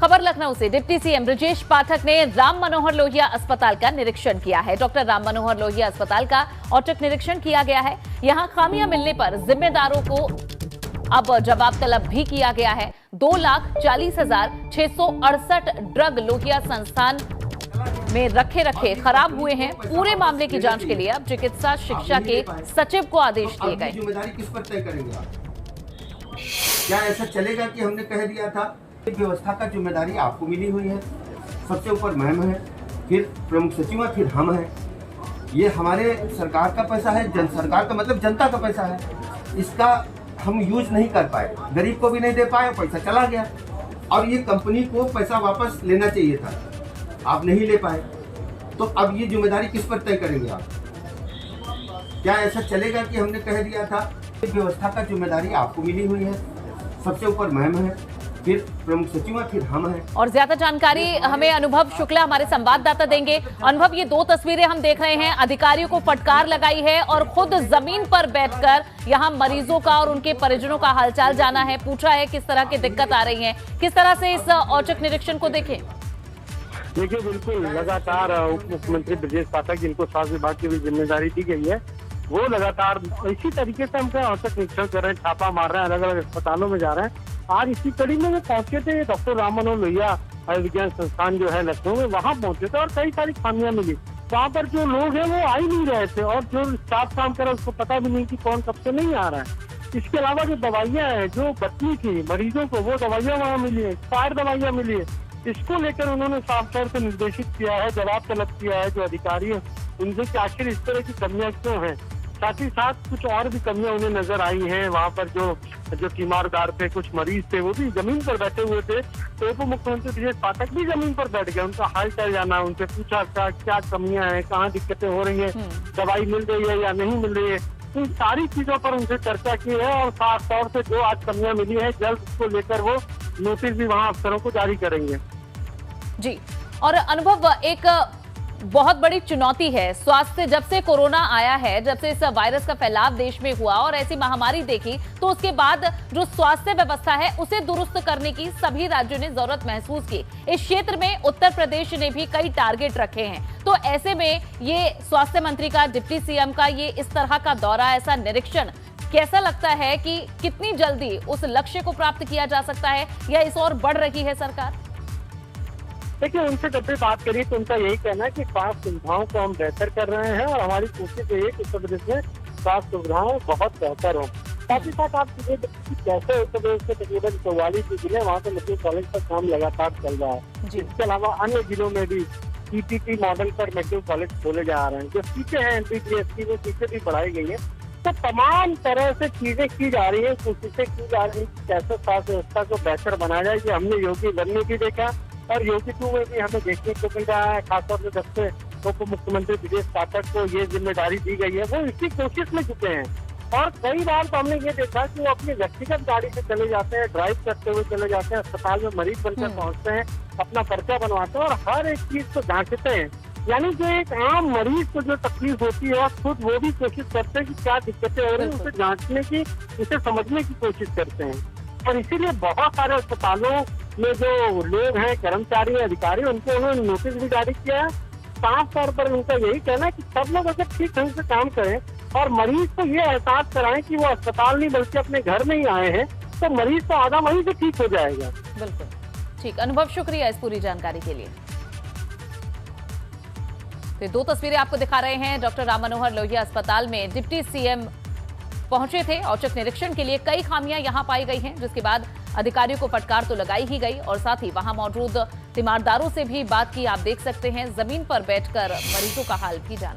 खबर लखनऊ से। Deputy CM Brajesh Pathak ने राम मनोहर लोहिया अस्पताल का निरीक्षण किया है। डॉक्टर राम मनोहर लोहिया अस्पताल का औचक निरीक्षण किया गया है। यहां खामियां मिलने पर जिम्मेदारों को अब जवाब तलब भी किया गया है। 2,40,668 ड्रग लोहिया संस्थान में रखे खराब हुए हैं। पूरे मामले की जांच के लिए अब चिकित्सा शिक्षा के सचिव को आदेश दिए गए। जिम्मेदारी किस पर तय करेंगे आप? क्या ऐसा चलेगा कि हमने कह दिया था? व्यवस्था का जिम्मेदारी आपको मिली हुई है, सबसे ऊपर मैम है, फिर प्रमुख सचिव है, फिर हम हैं। ये हमारे सरकार का पैसा है, सरकार का मतलब जनता का पैसा है। इसका हम यूज नहीं कर पाए, गरीब को भी नहीं दे पाए, पैसा चला गया। और ये कंपनी को पैसा वापस लेना चाहिए था, आप नहीं ले पाए। तो अब ये जिम्मेदारी किस पर तय करेंगे आप? क्या ऐसा चलेगा कि हमने कह दिया था? व्यवस्था का जिम्मेदारी आपको मिली हुई है, सबसे ऊपर मैम है, फिर प्रमुख सचिव है, फिर हम हैं। और ज्यादा जानकारी हमें अनुभव शुक्ला हमारे संवाददाता देंगे। अनुभव, ये 2 तस्वीरें हम देख रहे हैं। अधिकारियों को फटकार लगाई है और खुद जमीन पर बैठकर यहां मरीजों का और उनके परिजनों का हालचाल जाना है, पूछा है किस तरह की दिक्कत आ रही है। किस तरह से इस औचक निरीक्षण को देखें? देखिए, बिल्कुल लगातार उप मुख्यमंत्री ब्रजेश पाठक, जिनको स्वास्थ्य विभाग की भी जिम्मेदारी दी गई है, वो लगातार इसी तरीके से हमका औचक निरीक्षण कर रहे हैं, छापा मार रहे हैं, अलग अलग अस्पतालों में जा रहे हैं। आज इसी कड़ी में वो पहुंचे थे डॉक्टर राम मनोहर लोहिया आयुर्विज्ञान संस्थान जो है लखनऊ में, वहां पहुंचे थे और कई सारी खामियां मिली। वहां पर जो लोग हैं वो आ ही नहीं रहे थे और जो स्टाफ काम कर रहा है उसको पता भी नहीं कि कौन कब से नहीं आ रहा है। इसके अलावा जो दवाइयां हैं जो बचनी थी मरीजों को, वो दवाइयां वहाँ मिली है, एक्सपायर दवाइयां मिली है। इसको लेकर उन्होंने साफ तौर से निर्देशित किया है, जवाब तलब किया है जो अधिकारी है उनसे कि आखिर इस तरह की कमियां क्यों हैं। साथ ही साथ कुछ और भी कमियां उन्हें नजर आई हैं। वहां पर जो तीमारदार थे, कुछ मरीज थे, वो भी जमीन पर बैठे हुए थे। तो उप मुख्यमंत्री ब्रजेश पाठक भी जमीन पर बैठ गए, उनका हाल चाल जाना, उनसे पूछा क्या कमियां हैं, कहाँ दिक्कतें हो रही हैं, दवाई मिल रही है या नहीं मिल रही है। इन सारी चीजों पर उनसे चर्चा की है और खास तौर से जो आज कमियां मिली है जल्द उसको लेकर वो नोटिस भी वहाँ अफसरों को जारी करेंगे। जी, और अनुभव, एक बहुत बड़ी चुनौती है स्वास्थ्य। जब से कोरोना आया है, जब से इस वायरस का फैलाव देश में हुआ और ऐसी महामारी देखी, तो उसके बाद जो स्वास्थ्य व्यवस्था है उसे दुरुस्त करने की सभी राज्यों ने जरूरत महसूस की। इस क्षेत्र में उत्तर प्रदेश ने भी कई टारगेट रखे हैं। तो ऐसे में ये स्वास्थ्य मंत्री का, डिप्टी सीएम का ये इस तरह का दौरा, ऐसा निरीक्षण कैसा लगता है कि कितनी जल्दी उस लक्ष्य को प्राप्त किया जा सकता है या इस और बढ़ रही है सरकार? देखिए, उनसे जब भी बात करिए तो उनका यही कहना है कि स्वास्थ्य सुविधाओं को हम बेहतर कर रहे हैं और हमारी कोशिश यही है कि उत्तर प्रदेश में स्वास्थ्य सुविधाएं बहुत बेहतर हों। साथ ही साथ आप कैसे उत्तर प्रदेश के तकरीबन 44 जिले वहाँ पे मेडिकल कॉलेज पर काम लगातार चल रहा है। इसके अलावा अन्य जिलों में भी पीपीपी मॉडल पर मेडिकल कॉलेज खोले जा रहे हैं। जो सीटें हैं एमबीबीएस की, वो सीटें भी बढ़ाई गई है। तो तमाम तरह से चीजें की जा रही है, कोशिशें की जा रही है कैसे स्वास्थ्य व्यवस्था को बेहतर बनाया जाए। ये हमने योगी 1 में भी देखा और योगी 2 में भी हमें देखने को मिल रहा है। खासतौर से जब से उप मुख्यमंत्री ब्रजेश पाठक को ये जिम्मेदारी दी गई है, वो इसी कोशिश में जुटे हैं। और कई बार तो हमने ये देखा कि वो अपनी व्यक्तिगत गाड़ी से चले जाते हैं, ड्राइव करते हुए चले जाते हैं, अस्पताल में मरीज बनकर पहुंचते हैं, अपना पर्चा बनवाते हैं और हर एक चीज को जांचते हैं। यानी जो एक आम मरीज को जो तकलीफ होती है, खुद वो भी कोशिश करते हैं कि क्या दिक्कतें हो रही है, उसे जांचने की, उसे समझने की कोशिश करते हैं। और इसीलिए बहुत सारे अस्पतालों में जो लोग हैं, कर्मचारी, अधिकारी, उनको उन्होंने नोटिस भी जारी किया है। साफ तौर पर उनका यही कहना है कि सब लोग अगर ठीक ढंग से काम करें और मरीज को ये एहसास कराएं कि वो अस्पताल नहीं बल्कि अपने घर में ही आए हैं, तो मरीज तो आधा वहीं से ठीक हो जाएगा। बिल्कुल ठीक। अनुभव, शुक्रिया इस पूरी जानकारी के लिए। तो 2 तस्वीरें आपको दिखा रहे हैं। डॉक्टर राम मनोहर लोहिया अस्पताल में डिप्टी सीएम पहुंचे थे औचक निरीक्षण के लिए। कई खामियां यहां पाई गई हैं, जिसके बाद अधिकारियों को फटकार तो लगाई ही गई और साथ ही वहां मौजूद तीमारदारों से भी बात की। आप देख सकते हैं जमीन पर बैठकर मरीजों का हाल भी जाना।